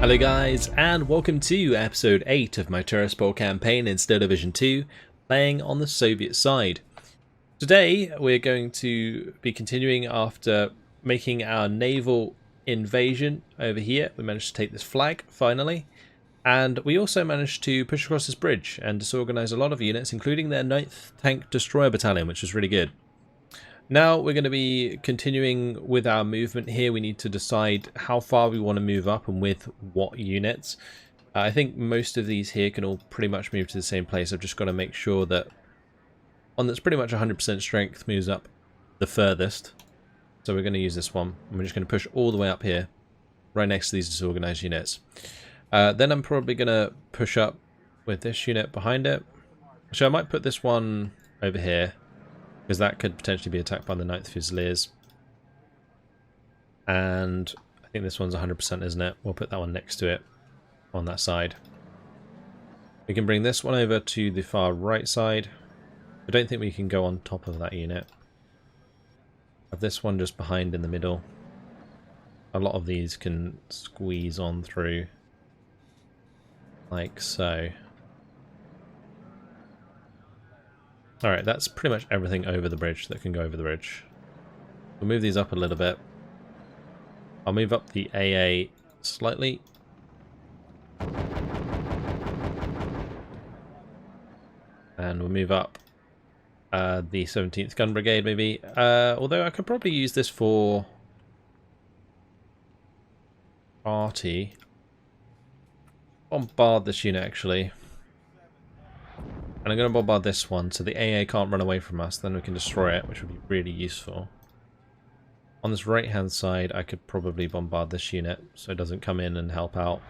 Hello guys, and welcome to episode 8 of my Tiraspol campaign in Steel Division 2, playing on the Soviet side. Today we're going to be continuing after making our naval invasion over here. We managed to take this flag, finally, and we also managed to push across this bridge and disorganize a lot of units, including their 9th Tank Destroyer Battalion, which was really good. Now we're going to be continuing with our movement here. We need to decide how far we want to move up and with what units. I think most of these here can all pretty much move to the same place. I've just got to make sure that one that's pretty much 100% strength moves up the furthest. So we're going to use this one. And we're just going to push all the way up here, right next to these disorganized units. Then I'm probably going to push up with this unit behind it. So I might put this one over here, because that could potentially be attacked by the 9th Fusiliers. And I think this one's 100%, isn't it? We'll put that one next to it on that side. We can bring this one over to the far right side. I don't think we can go on top of that unit. Have this one just behind in the middle. A lot of these can squeeze on through, like so. Alright, that's pretty much everything over the bridge that can go over the bridge. We'll move these up a little bit. I'll move up the AA slightly. And we'll move up the 17th Gun Brigade maybe. Although I could probably use this for party. Bombard this unit actually. And I'm going to bombard this one so the AA can't run away from us, then we can destroy it, which would be really useful. On this right hand side I could probably bombard this unit so it doesn't come in and help out.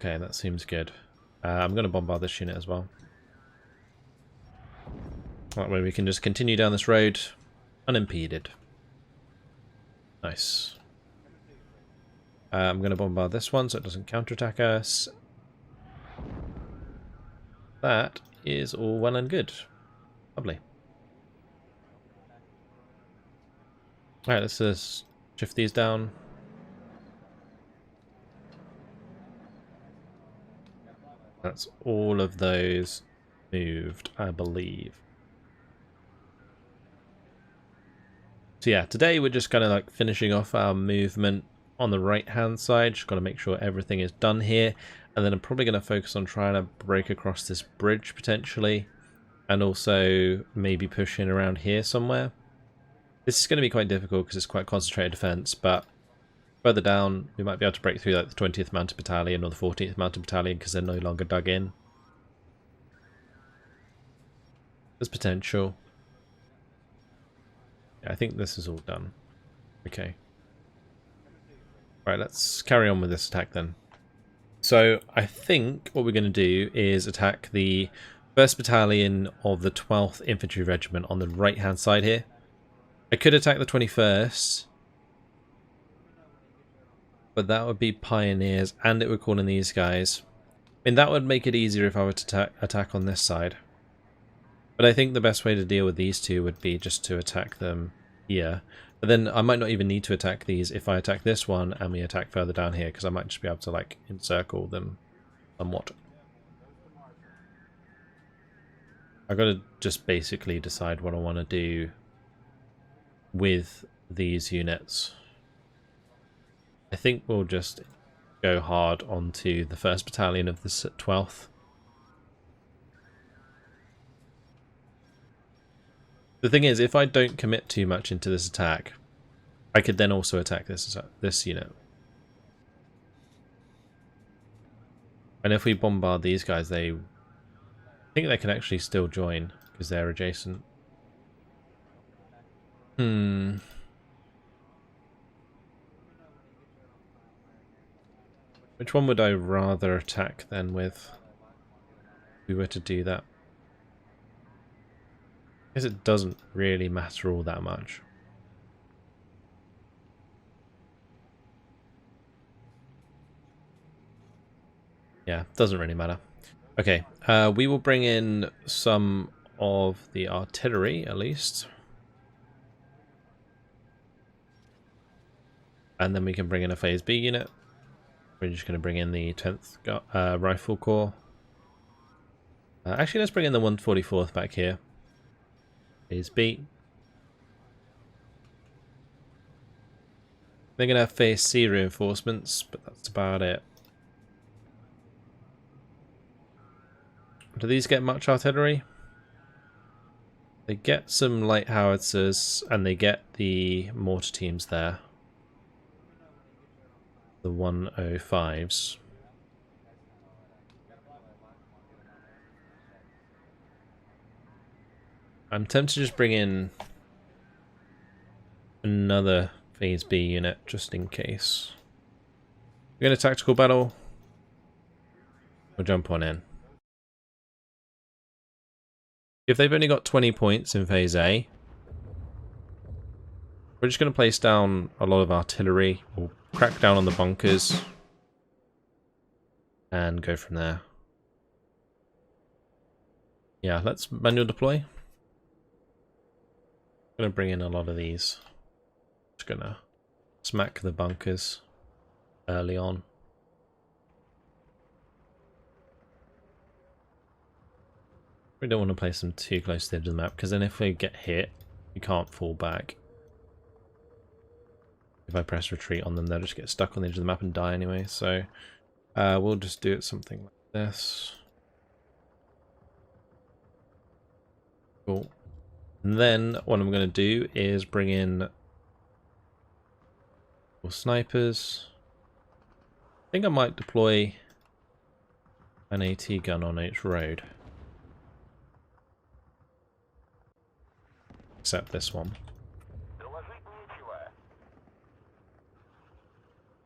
Okay, that seems good. I'm going to bombard this unit as well. That way we can just continue down this road unimpeded. Nice. I'm going to bombard this one so it doesn't counterattack us. That is all well and good. Lovely. Alright, let's just shift these down. That's all of those moved, I believe. So yeah, today we're just kind of like finishing off our movement on the right hand side. Just got to make sure everything is done here. And then I'm probably going to focus on trying to break across this bridge potentially. And also maybe push in around here somewhere. This is going to be quite difficult because it's quite concentrated defense. But further down we might be able to break through like the 20th Mounted Battalion or the 14th Mounted Battalion because they're no longer dug in. There's potential. Yeah, I think this is all done. Okay. Right, let's carry on with this attack then. So I think what we're going to do is attack the 1st Battalion of the 12th Infantry Regiment on the right hand side here. I could attack the 21st, but that would be Pioneers and it would call in these guys. I mean, that would make it easier if I were to attack on this side. But I think the best way to deal with these two would be just to attack them here. But then I might not even need to attack these if I attack this one and we attack further down here, because I might just be able to like encircle them somewhat. I've got to just basically decide what I want to do with these units. I think we'll just go hard onto the 1st Battalion of the 12th. The thing is, if I don't commit too much into this attack, I could then also attack this unit. And if we bombard these guys, I think they can actually still join because they're adjacent. Which one would I rather attack then with if we were to do that? I guess it doesn't really matter all that much. Yeah, doesn't really matter. Okay, we will bring in some of the artillery at least. And then we can bring in a Phase B unit. We're just going to bring in the 10th Rifle Corps. Actually, let's bring in the 144th back here. Phase B. They're going to have Phase C reinforcements, but that's about it. Do these get much artillery? They get some light howitzers, and they get the mortar teams there. The 105s. I'm tempted to just bring in another Phase B unit, just in case. We're going to tactical battle. We'll jump on in. If they've only got 20 points in Phase A, we're just going to place down a lot of artillery. We'll crack down on the bunkers. And go from there. Yeah, let's manual deploy. I'm going to bring in a lot of these. Just going to smack the bunkers early on. We don't want to place them too close to the edge of the map, because then if we get hit, we can't fall back. If I press retreat on them, they'll just get stuck on the edge of the map and die anyway, so we'll just do it something like this. Cool. And then what I'm going to do is bring in snipers. I think I might deploy an AT gun on each road. Except this one.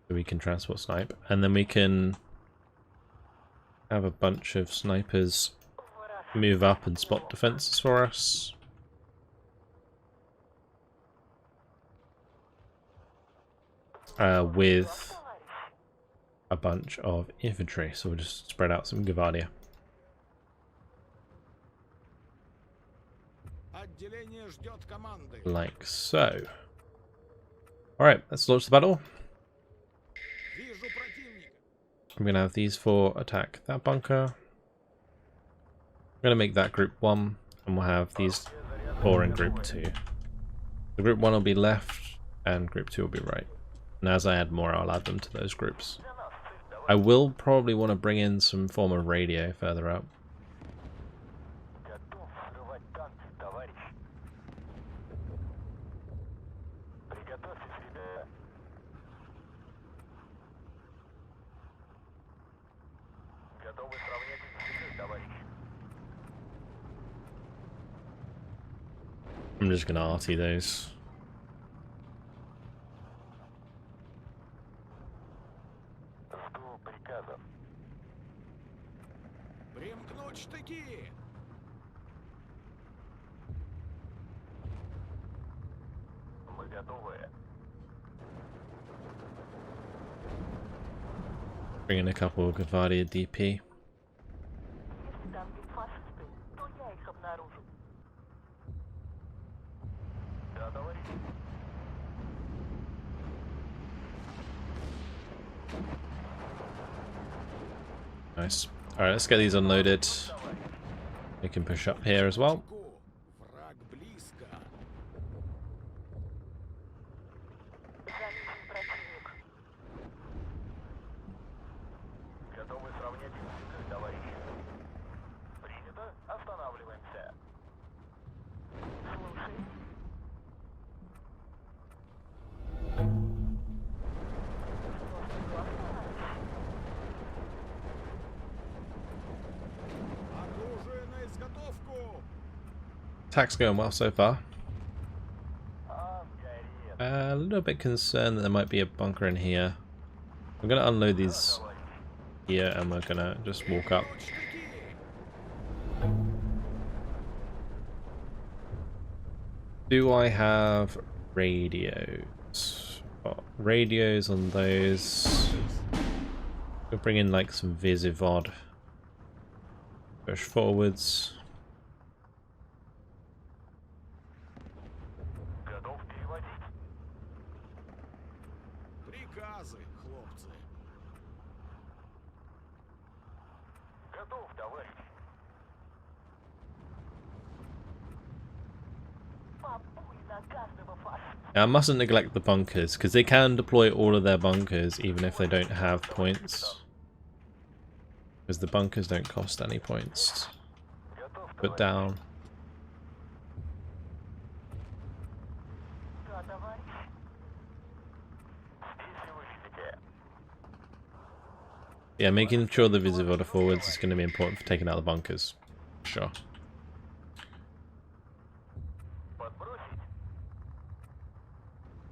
So we can transport snipe. And then we can have a bunch of snipers move up and spot defenses for us. With a bunch of infantry, so we'll just spread out some Gavardia. Like so. Alright, let's launch the battle. I'm going to have these 4 attack that bunker. I'm going to make that group 1, and we'll have these 4 in group 2. The group 1 will be left, and group 2 will be right. And as I add more, I'll add them to those groups. I will probably want to bring in some form of radio further up. I'm just going to RT those. Bring in a couple of Gavardia DP. Nice. Alright, let's get these unloaded. We can push up here as well. Attack's going well so far. A little bit concerned that there might be a bunker in here. I'm going to unload these here and we're going to just walk up. Do I have radios? Got radios on those. We'll bring in like some Visivod. Push forwards. приказы, хлопцы. Готов, товарищ. Now, I mustn't neglect the bunkers, because they can deploy all of their bunkers even if they don't have points. Because the bunkers don't cost any points. Put down. Yeah, making sure the visibility forwards is going to be important for taking out the bunkers. Sure.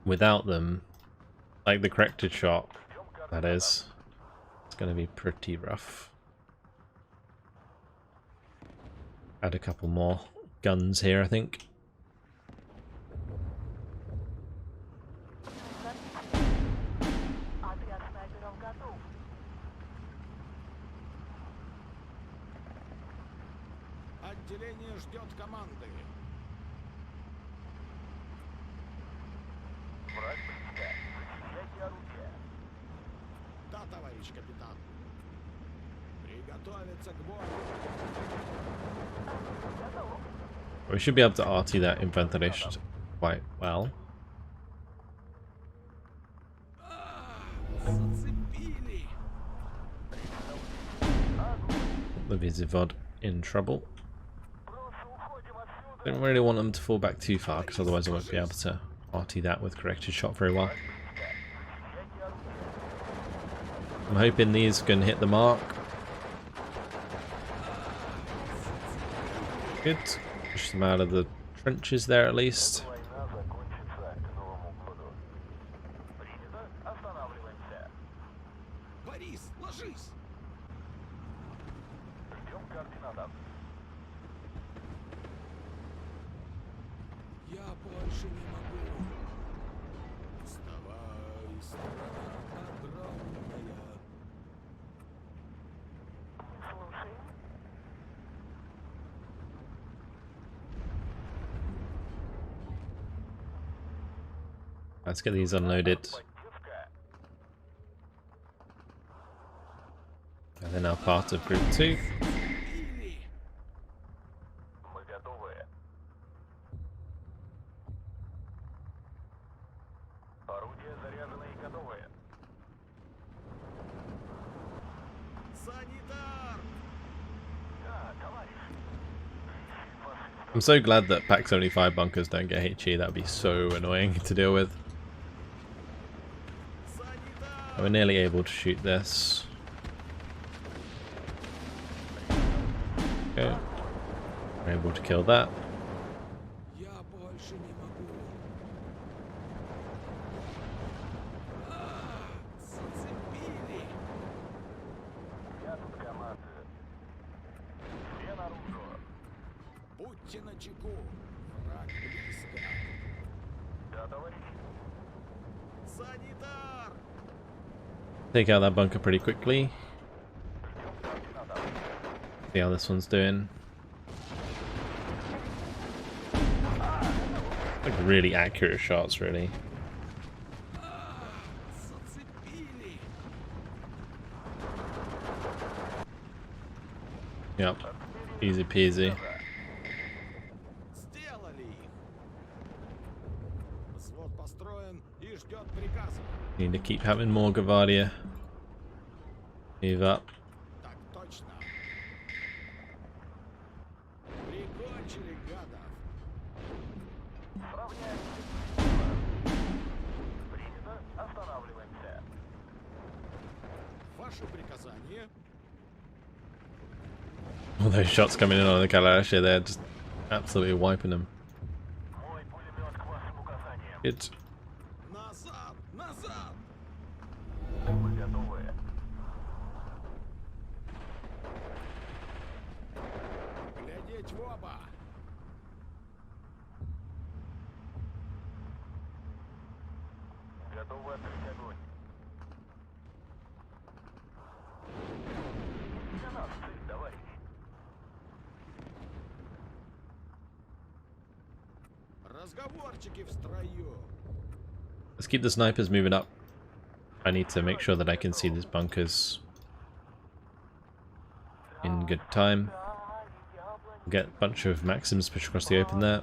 Without them, like the corrected shot, that is, it's going to be pretty rough. Add a couple more guns here, I think. Отделение ждет команды. Да, товарищ капитан. Приготовиться к бою. We should be able to RT that infanterist quite well. The Visivod in trouble. Don't really want them to fall back too far, because otherwise I won't be able to RT that with corrected shot very well. I'm hoping these can hit the mark. Good. Push them out of the trenches there at least. Let's get these unloaded. And then our part of group 2. I'm so glad that Pack 75 bunkers don't get HE. That would be so annoying to deal with. We're nearly able to shoot this. Okay. We're able to kill that. Take out that bunker pretty quickly. See how this one's doing. Like really accurate shots, really. Yep, easy peasy. Need to keep having more Gavardia. Move up. All those shots coming in on the Kalash, they're just absolutely wiping them. Good. Let's keep the snipers moving up. I need to make sure that I can see these bunkers in good time. Get a bunch of Maxims pushed across the open there.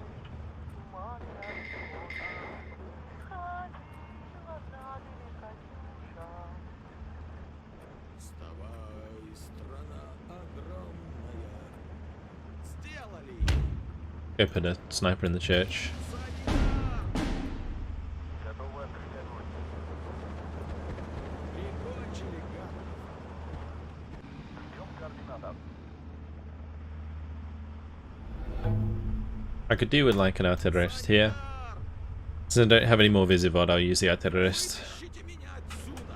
Вставай, страна огромная. Сделали. Go put a sniper in the church. Прикончили, гадов. I could do with like an artillerist here. Since I don't have any more Visivod, I'll use the artillerist. Тащите меня отсюда.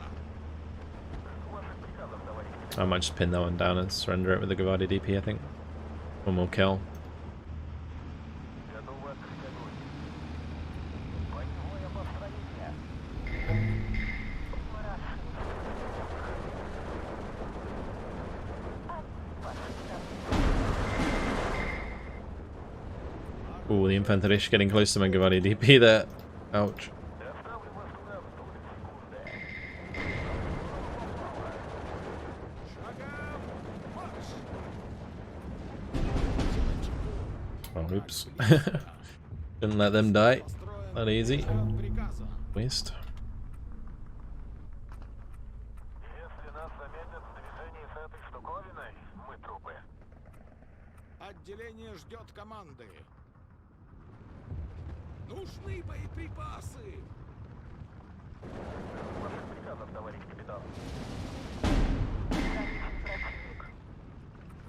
I might just pin that one down and surrender it with the Gavardi DP, I think. One more kill. Ooh, the Infanterish getting close to my Gavardi DP there. Ouch. Шагом марш. Oh, oops. Didn't let them die. Построен Not easy. вперед приказа. Waste. Если нас заметят в движении с этой штуковиной, мы трупы. Отделение ждет команды. Нужны боеприпасы. Ваших приказов, товарищ капитан.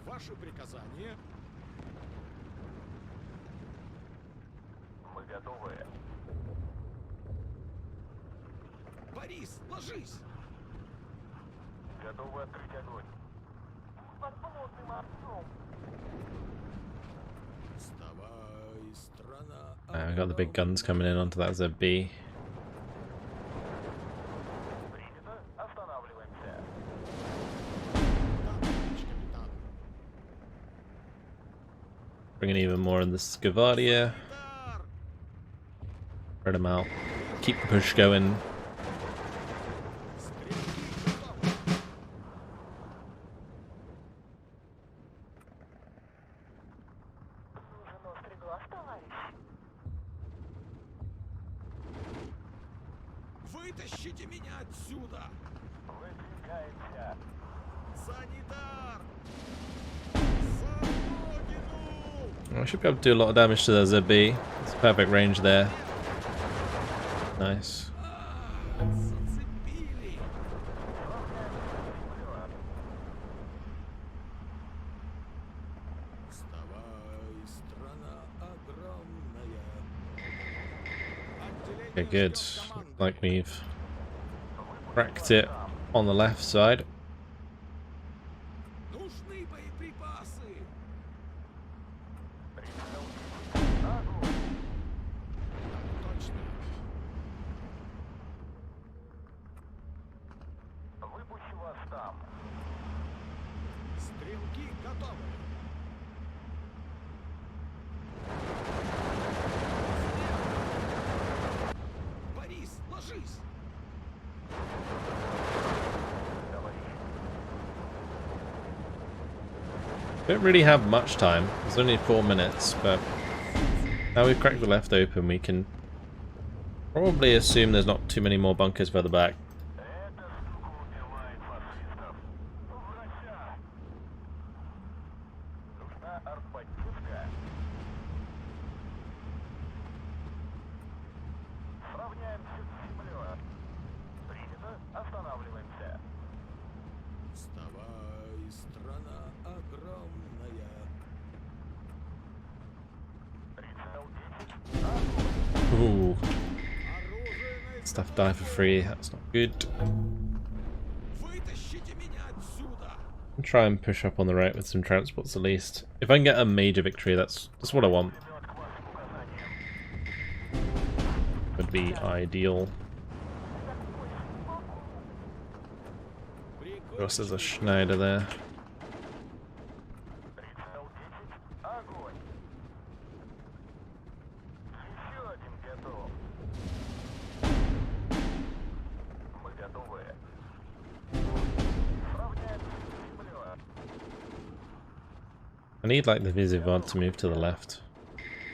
Ваши приказания. Мы готовы. Борис, ложись. Готовы открыть огонь. Подплотным огнем. Вставай, страна I got the big guns coming in onto that ZB. Принято. Останавливаемся. Да, товарищ капитан. Bringing even more in the Skavadia. Удар! Spread them out. Keep the push going. Стрелки готовы. Нужен острый глаз, товарищ. Вытащите меня отсюда. Выдвигаемся. Санитар! За родину! I should be able to do a lot of damage to the ZB. It's perfect range there. Nice. Зацепили! Вставай, страна огромная. Okay, Отделение good. ждет команды. Like we've cracked it on the left side. Нужны боеприпасы. Огонь. Точно. Выпущу вас там. Стрелки готовы. Борис, ложись. Don't really have much time. There's only 4 minutes, but now we've cracked the left open, we can probably assume there's not too many more bunkers further back. Эта штука убивает фашистов. Врача. Нужна артподдержка. Сравняемся с землей. Принято. Останавливаемся. Вставай, страна огромная. Прицел 10. Огонь. Ooh, Оружие на stuff die for free, that's not good. Вытащите меня отсюда. I'll try and push up on the right with some transports at least. If I can get a major victory, that's what I want. Вперед к вашим указаниям. Would be ideal. Of course, there's a Schneider there. Прицел 10. Огонь. Еще один готов. Мы готовы. need like the Visivod to move to the left.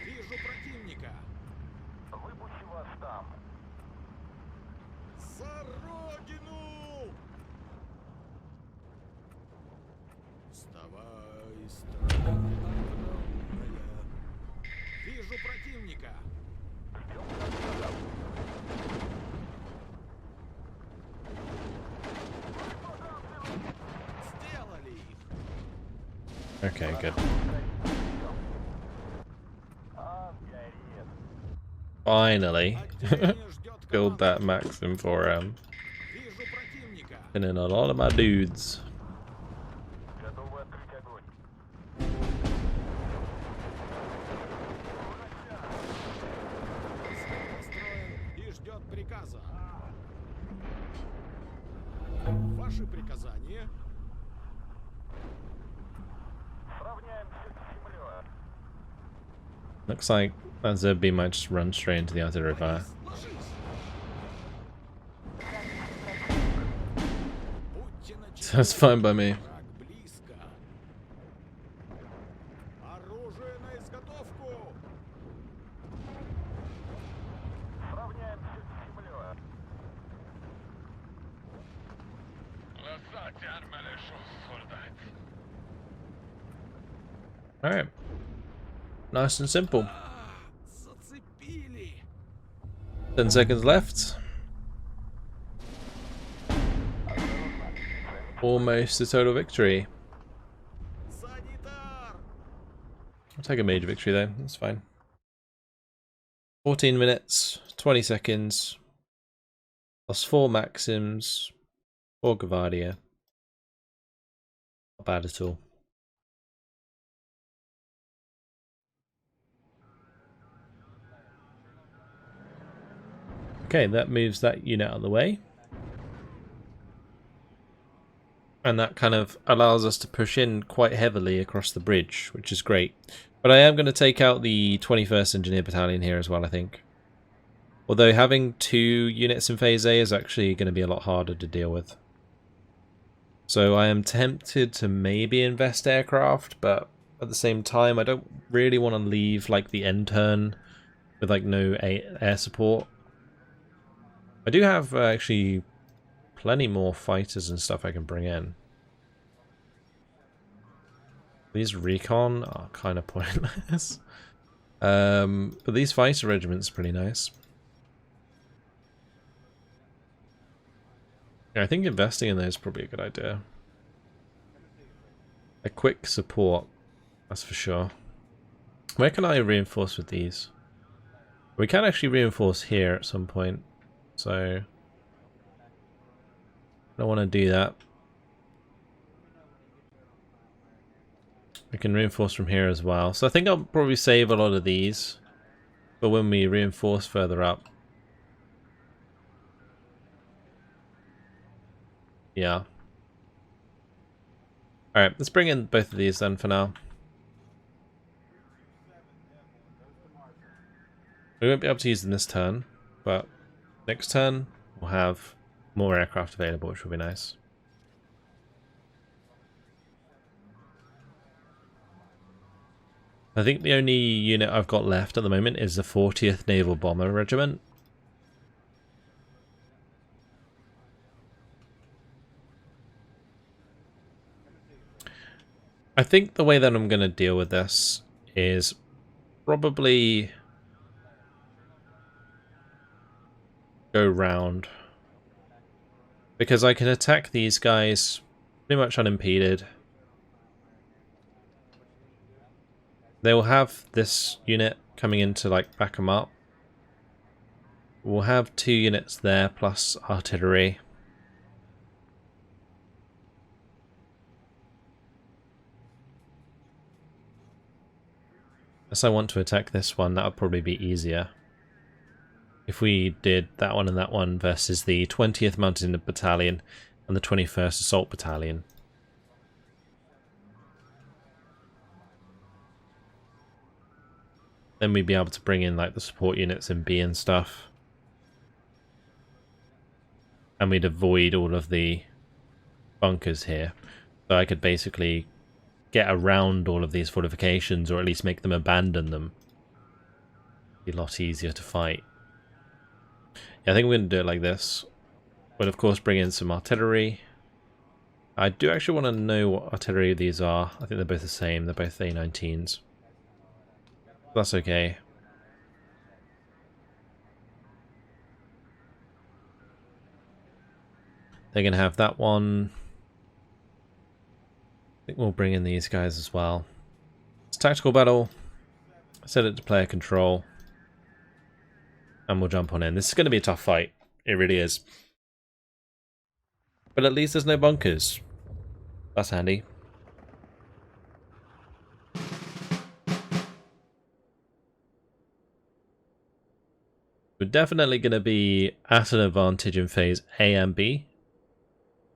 Вижу противника. Выпущу вас там. За родину! Вставай, страна огромная. Вижу противника. Сделали их. Okay, good. Finally. Отделение ждет Build команду. that Maxim for Вижу противника. pinning a lot of my dudes. Готовы открыть огонь. Построен и ждет приказа. Ваши приказания? Сравняемся с землей. Looks like that ZB might just run straight into the artillery fire. Ложись. Будьте начеку. That's fine by me. Враг близко. Оружие на изготовку. Сравняемся с землей. Лосать армия солдат. Alright. Nice and simple. Зацепили. 10 seconds left. Almost a total victory. Санитар. I'll take a major victory though, that's fine. 14 minutes, 20 seconds. Lost 4 Maxims, 4 Gavardia. Not bad at all. Okay, that moves that unit out of the way. And that kind of allows us to push in quite heavily across the bridge, which is great. But I am going to take out the 21st Engineer Battalion here as well, I think. Although having 2 units in Phase A is actually going to be a lot harder to deal with. So I am tempted to maybe invest aircraft, but at the same time I don't really want to leave like the end turn with like no air support. I do have actually plenty more fighters and stuff I can bring in. These recon are kind of pointless. But these fighter regiments are pretty nice. Yeah, I think investing in those is probably a good idea. A quick support, that's for sure. Where can I reinforce with these? We can actually reinforce here at some point. So I don't want to do that. We can reinforce from here as well. So I think I'll probably save a lot of these for when we reinforce further up. Yeah. Alright, let's bring in both of these then for now. We won't be able to use them this turn, but next turn we'll have more aircraft available, which will be nice. I think the only unit I've got left at the moment is the 40th Naval Bomber Regiment. I think the way that I'm going to deal with this is probably go round, because I can attack these guys pretty much unimpeded. They will have this unit coming in to like back them up. We'll have 2 units there plus artillery. Unless I want to attack this one, that would probably be easier. If we did that one versus the 20th Mounted Battalion and the 21st Assault Battalion. Then we'd be able to bring in like the support units in B and stuff. And we'd avoid all of the bunkers here. So I could basically get around all of these fortifications, or at least make them abandon them. Be a lot easier to fight. Yeah, I think we're going to do it like this. We'll of course bring in some artillery. I do actually want to know what artillery these are. I think they're both the same. They're both A19s. That's okay. They're going to have that one. I think we'll bring in these guys as well. It's tactical battle. Set it to player control. And we'll jump on in. This is going to be a tough fight. It really is. But at least there's no bunkers. That's handy. We're definitely going to be at an advantage in phase A and B.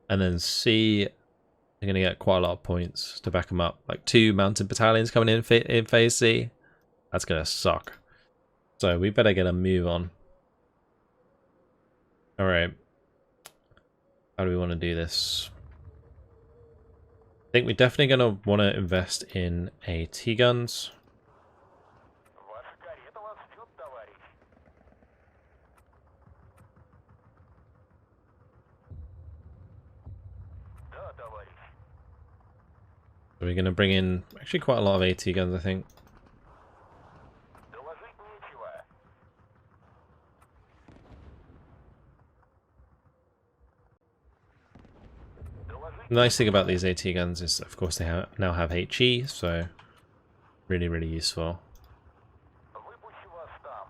And then C, they're going to get quite a lot of points to back them up. Like 2 mounted battalions coming in phase C. That's going to suck. So we better get a move on. Alright. How do we want to do this? I think we're definitely going to want to invest in AT guns. Ваша карета вас ждет, товарищ. Да, товарищ. So we're going to bring in actually quite a lot of AT guns, I think. Доложить нечего. The nice thing about these AT guns is, of course, they now have HE, so really, really useful. Выпущу вас там.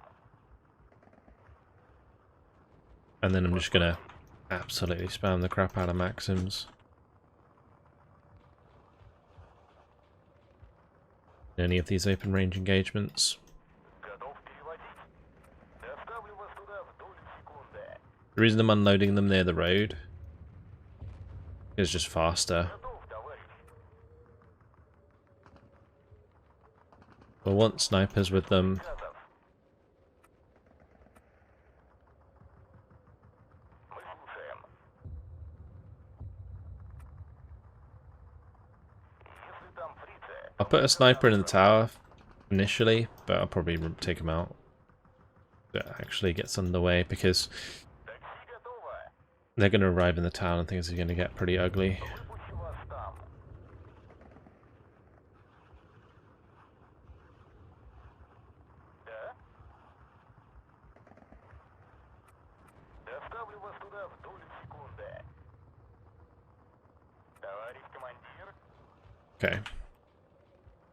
And then I'm just going to absolutely spam the crap out of Maxims. Any of these open range engagements. Готов переводить. Доставлю вас туда в долю секунды. The reason I'm unloading them near the road is just faster. Готов, товарищ. We'll want snipers with them. Готов. Мы слушаем. Если там фрицы, I'll put a sniper in the tower initially, but I'll probably take him out. That actually gets underway because такси готово. they're going to arrive in the town and things are going to get pretty ugly. Выпущу вас там. Да? Доставлю вас туда в долю секунды. Товарищ командир. Okay.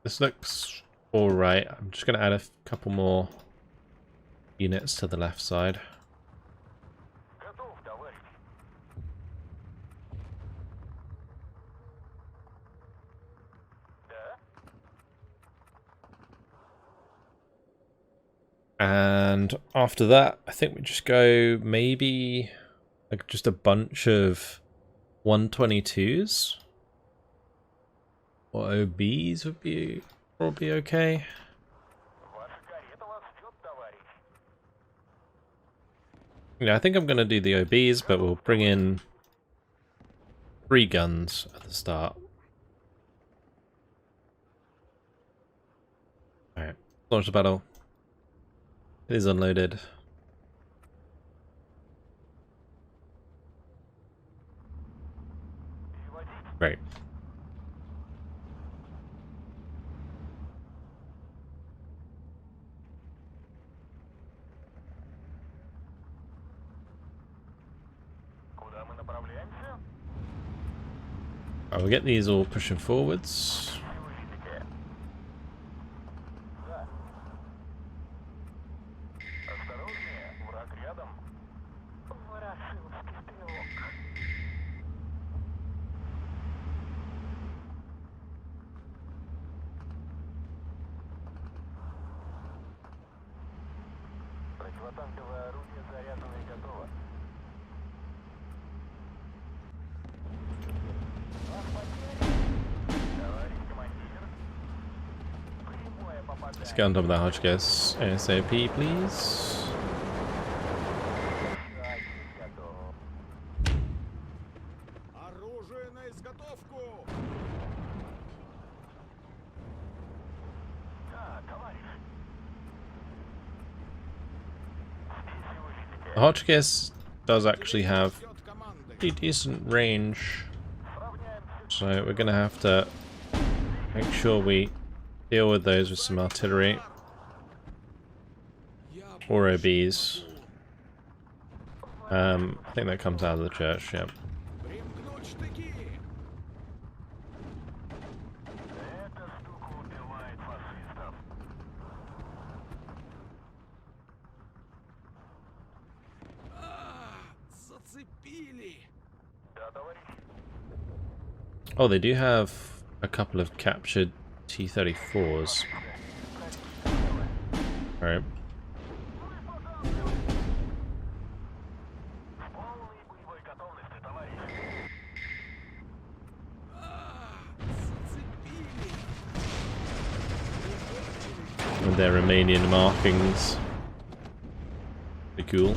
This looks alright. I'm just going to add a couple more units to the left side. Готов, товарищ. Да? And after that, I think we just go maybe like just a bunch of 122s or OBs would be probably okay. Ваша карета вас ждет, товарищ. Yeah, I think I'm going to do the OBs, but we'll bring in 3 guns at the start. Alright, launch the battle. It is unloaded. Переводить. Great. Куда мы направляемся? We'll get these all pushing forwards. Если вы видите. Да. Осторожнее, враг рядом. Ворошиловский стрелок. Противотанковое орудие заряжено и готово. Товарищ командир. Прямое попадание. Let's get on top of that hodge, guys. ASAP, please. Готов. Оружие на изготовку! The Hotchkiss does actually have Ждет команды. pretty decent range, so we're going to have to make sure we deal with those with some artillery Я or больше не OBs. могу. I think that comes out of the church, yeah. Примкнуть штыки. Эта штука убивает фашистов. Зацепили. Да, товарищ. Oh, they do have a couple of captured T-34s. Alright. В полной боевой готовности, товарищ. Зацепили. With their Romanian markings. Pretty cool.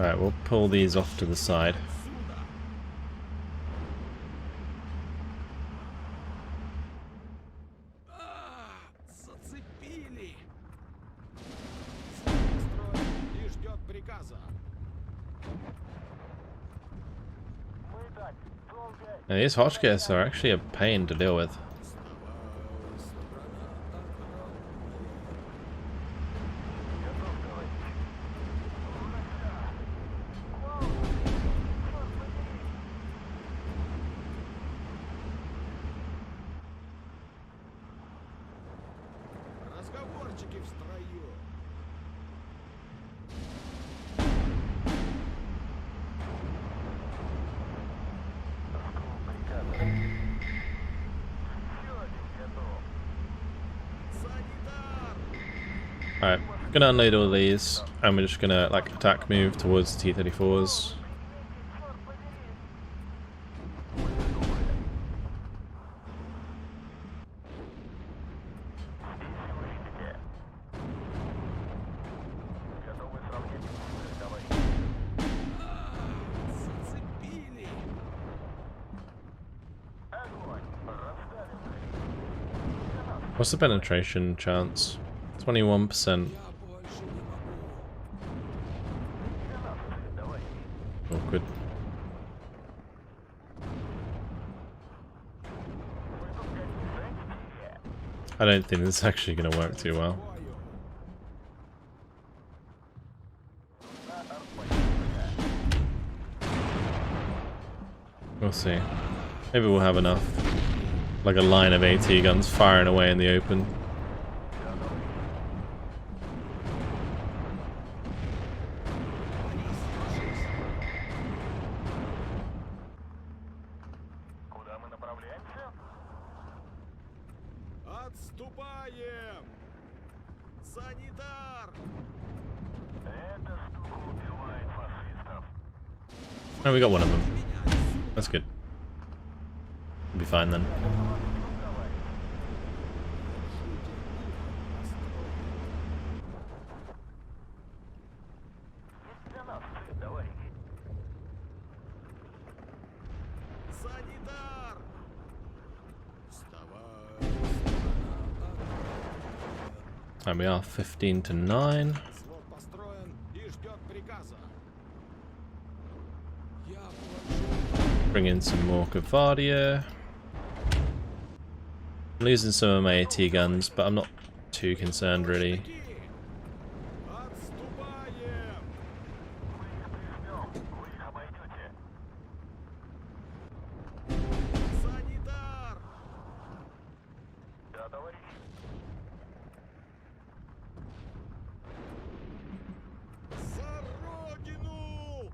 Alright, we'll pull these off to the side. Сюда. Зацепили. Строим и ждет приказа. Мы так, долго. Now, these Hotchkiss are actually a pain to deal with. Разговорчики в строю. Санитар! Alright, gonna unload all these, and we're just gonna like attack move towards the T-34s. Готовы сравнять? Товарищ. Зацепили. Огонь. Расставим. What's the penetration chance? 21%. Я больше не могу. Товарищ. Awkward. I don't think this is actually gonna work too well. Бою. We'll see. Maybe we'll have enough. Like a line of AT guns firing away in the open. Куда мы направляемся? Отступаем! Санитар! Эта штука убивает фашистов. Oh, we got one of them. Меня That's good. We'll be fine then. Для нас, товарищ. Санитар! Вставай! And we are 15 to 9. Взвод построен и ждет приказа. Я положу. Bring in some more Gavardia. I'm losing some of my AT guns, but I'm not too concerned really. Штыки. Отступаем! Мы их прижмем. Вы их обойдете. Санитар! Да, товарищ. За родину!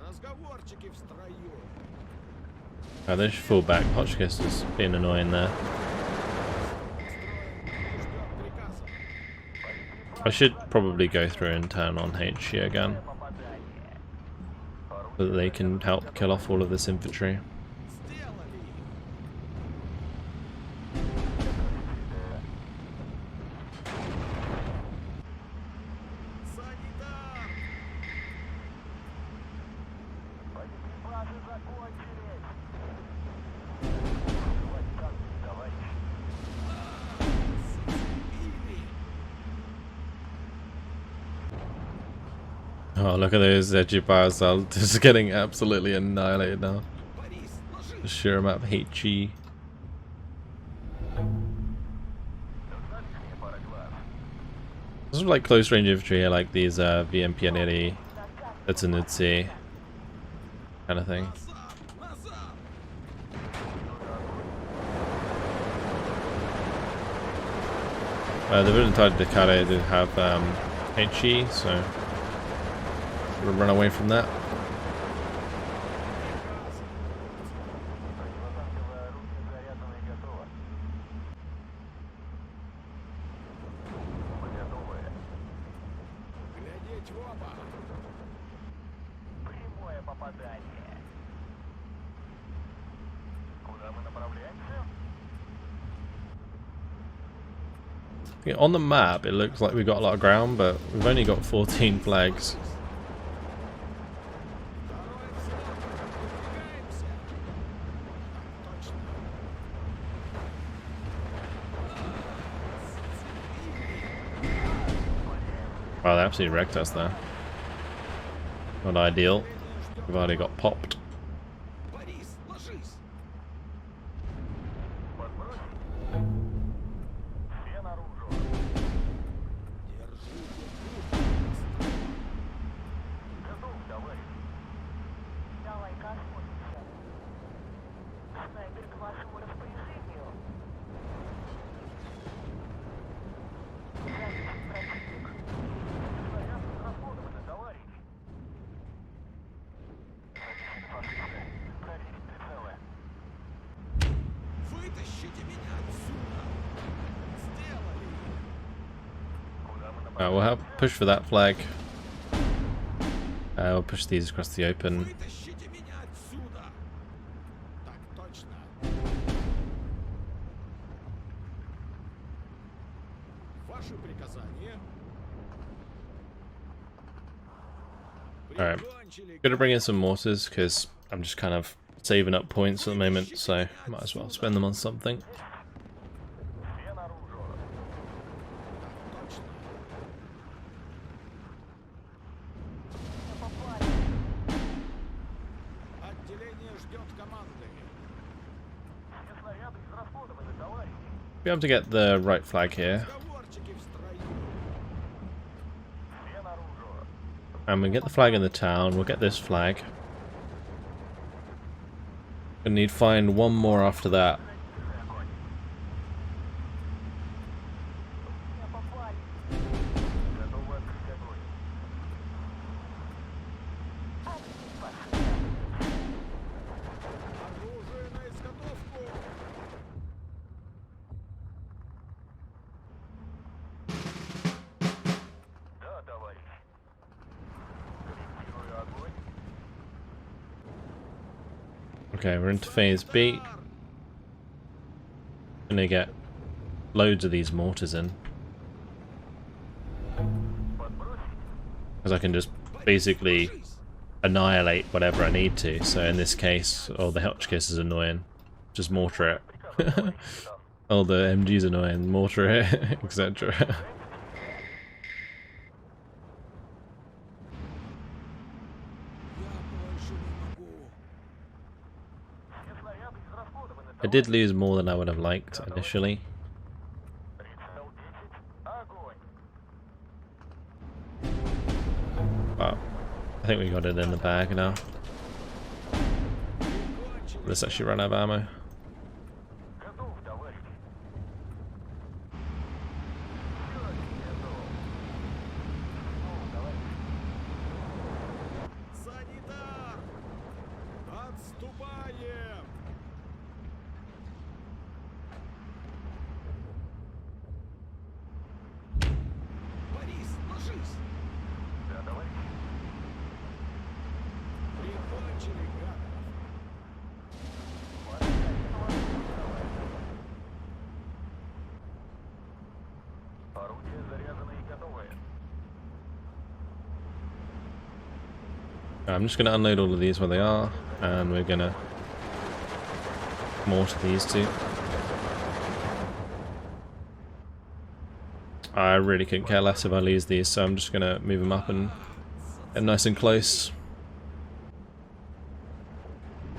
Разговорчики в строю. Oh, they should fall back. Hotchkiss is being annoying there. Построен и ждет приказа. I should probably go through and turn on HE again, Попадание. so that they can help kill off all of this infantry. Сделали! Санитар! Боеприпасы Закончились. Концы, товарищ. Oh, look at those edgy Parasol just getting absolutely annihilated now. Борис, ложись! The sheer amount of HG. Лишняя пара глаз. This is like close range infantry here, like these VMP and that's in the sea kind of thing. Назад! Назад! The Villentide Decade did have HE, so we'll run away from that. Противотанковое орудие заряжено и готово. Мы готовы. Глядеть в оба! Прямое попадание. Куда мы направляемся? On the map, it looks like we've got a lot of ground, but we've only got 14 flags. Второй взвод! Выдвигаемся! Так точно! Wow, they absolutely wrecked us there. Not ideal. We've already got popped. Борис, ложись! Подбросить. Все наружу. Держи! Готов, товарищ. Давай-ка осмотримся. Снайпер к вашему распоряжению. Заметен противник. Снаряд израсходованы, товарищ. Замечены фашисты. Проверить прицелы. Вытащите меня отсюда! Сделали! Куда мы We'll направляемся? have push for that flag. We'll push these across the open. Вытащите меня отсюда! Так точно! Ваши приказания? Alright. Прикончили, Gonna bring in some mortars because I'm just kind of saving up points at the moment, so might as well spend them on something. Все наружу. точно! Не попали. Отделение ждет команды! Все снаряды израсходованы, товарищ. Be able to get the right flag here, Разговорчики в строю! Все наружу. and we get the flag in the town. We'll get this flag. We need to find one more after that. Огонь. Не попали. Готовы открыть огонь. Один фашист. Оружие на изготовку! Да, товарищ. Корректирую огонь. Okay, we're into phase B. Gonna get loads of these mortars in, Подбросить. because I can just basically annihilate whatever I need to. So in this case, oh, the Hotchkiss is annoying. Just mortar it. Oh, the MG's annoying. Mortar it, etc. Я больше не могу! Все снаряды израсходованы, I did lose more than I would have liked initially. Прицел 10. Огонь. But I think we got it in the bag now. Let's actually run out of ammo. Готов, товарищ. Все готов. Готов, товарищ. Санитар! Отступаем! Борис, ложись! Да, товарищ. Прикончили гадов! Орудия заряжены и готовы. I'm just going to unload all of these where they are. and we're gonna mortar these two. I really couldn't care less if I lose these, so I'm just gonna move them up and get nice and close.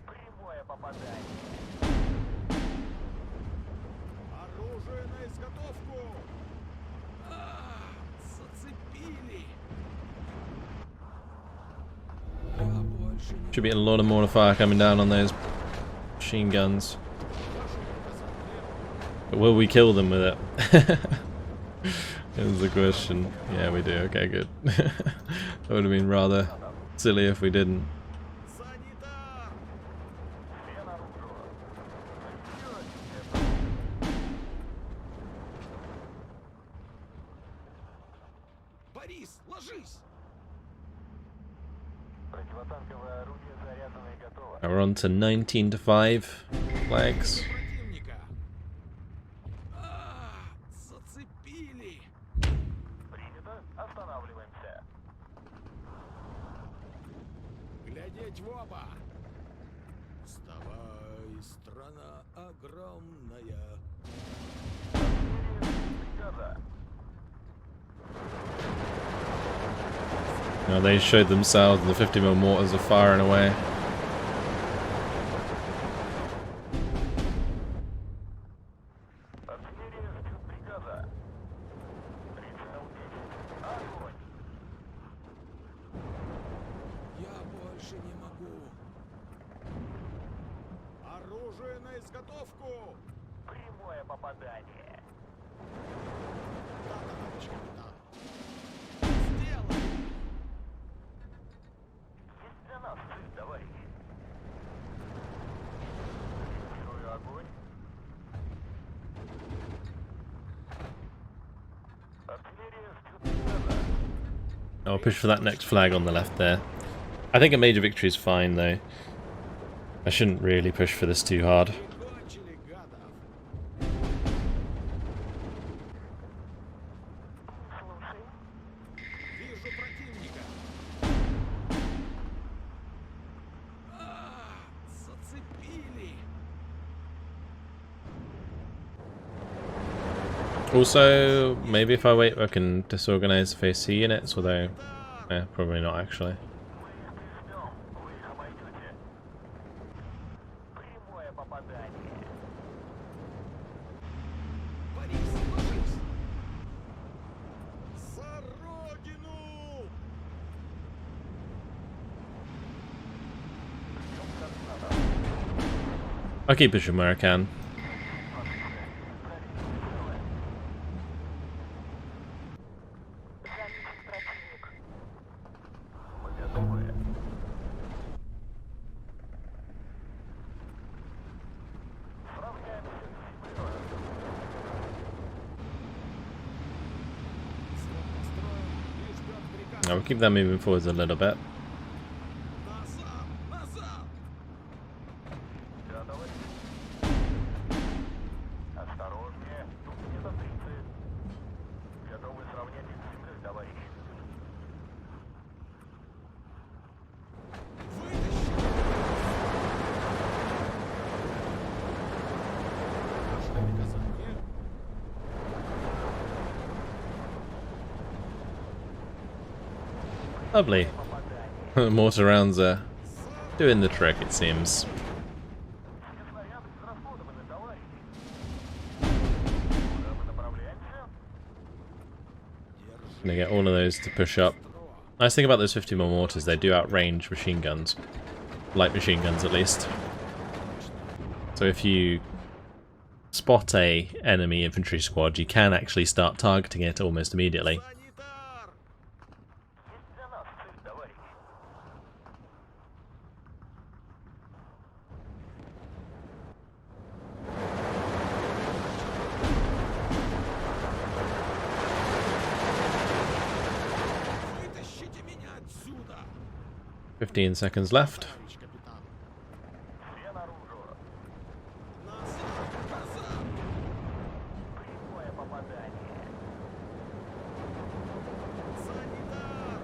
Прямое попадание. Оружие на изготовку! Зацепили! Я больше не Should be a lot of mortar fire coming down on those machine guns. But will we kill them with it? Is the question. Yeah, we do. Okay, good. That would have been rather silly if we didn't. санитар! Все наружу. Борис, ложись! Противотанковое орудие заряжено и готово. Now we're on to 19 to 5 flags. Противника! Зацепили! Принято. Останавливаемся. Глядеть в оба! Вставай, страна огромная! Приказа. Now they showed themselves and the 50mm mortars are firing away. Артиллерия ждет приказа. Прицел 10. Огонь. Я больше не могу! Оружие на изготовку! Прямое попадание. Да, товарищ капитан! Сделай! Есть для нас цель, товарищи. Фиксирую огонь. Артиллерия ждет приказа. I'll push for that next flag on the left there. I think a major victory is fine though. I shouldn't really push for this too hard. Прикончили гадов! Слушай. Вижу противника! Зацепили! Also, maybe if I wait I can disorganize the phase C units, although probably not actually. Мы их прижмем. Вы их обойдете. Прямое попадание. Борис, ложись! За родину! I'll keep pushing where I can. Заметен противник. Мы готовы. Сравняемся с землей. Слон настроен и ждет приказа. I'll keep that moving forwards a little bit. Назад! Назад! Да, товарищ. Осторожнее. Тут где-то 30. Готовы сравнять их с землей, товарищ. Вытащи! Ваше приказание. Lovely. Mortar rounds are doing the trick, it seems. Все снаряды израсходованы, товарищи. Куда мы направляемся? Держи. Gonna get all of those to push up. Nice thing about those 50mm mortars, they do outrange machine guns. Light machine guns at least. So if you spot a enemy infantry squad, you can actually start targeting it almost immediately. Санитар! Есть для нас цель, товарищ. Вытащите меня отсюда! 15 seconds left. Товарищ капитан! Все наружу. Назад! Назад! Прямое попадание. Санитар!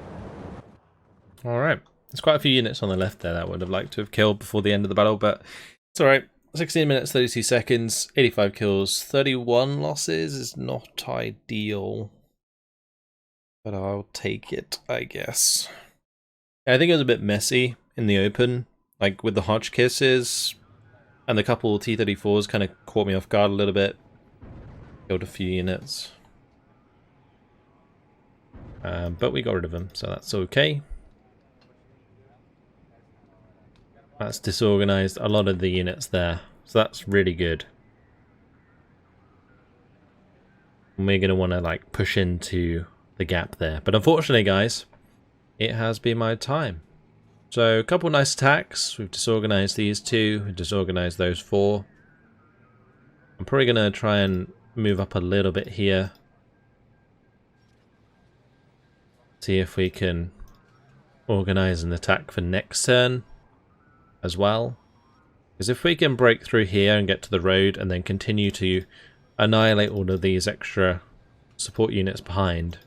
Alright. There's quite a few units on the left there that I would have liked to have killed before the end of the battle, but it's alright. 16 minutes, 32 seconds, 85 kills, 31 losses is not ideal. But I'll take it, I guess. I think it was a bit messy in the open, like with the Hodge kisses, and the couple T-34s kind of caught me off guard a little bit. Killed a few units. But we got rid of them, so that's okay. That's disorganized a lot of the units there, so that's really good. And we're going to want to like push into the gap there. But unfortunately, guys, it has been my time. So a couple nice attacks. We've disorganized these two, we've disorganized those four. I'm probably going to try and move up a little bit here. See if we can organize an attack for next turn as well. Because if we can break through here and get to the road and then continue to annihilate all of these extra support units behind,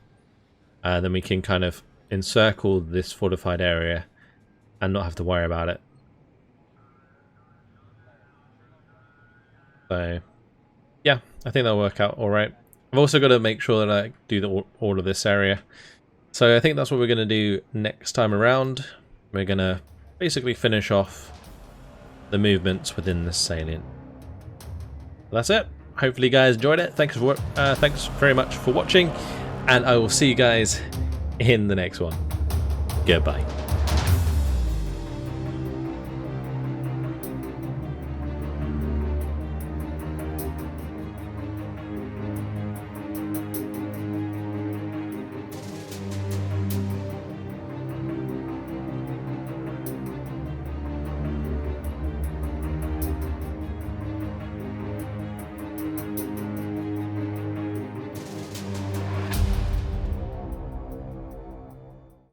then we can kind of encircle this fortified area and not have to worry about it. So yeah, I think that'll work out alright. I've also got to make sure that I do all of this area. So I think that's what we're going to do next time around. We're going to basically finish off the movements within this salient. That's it. Hopefully you guys enjoyed it. Thanks very much for watching, and I will see you guys in the next one. Goodbye.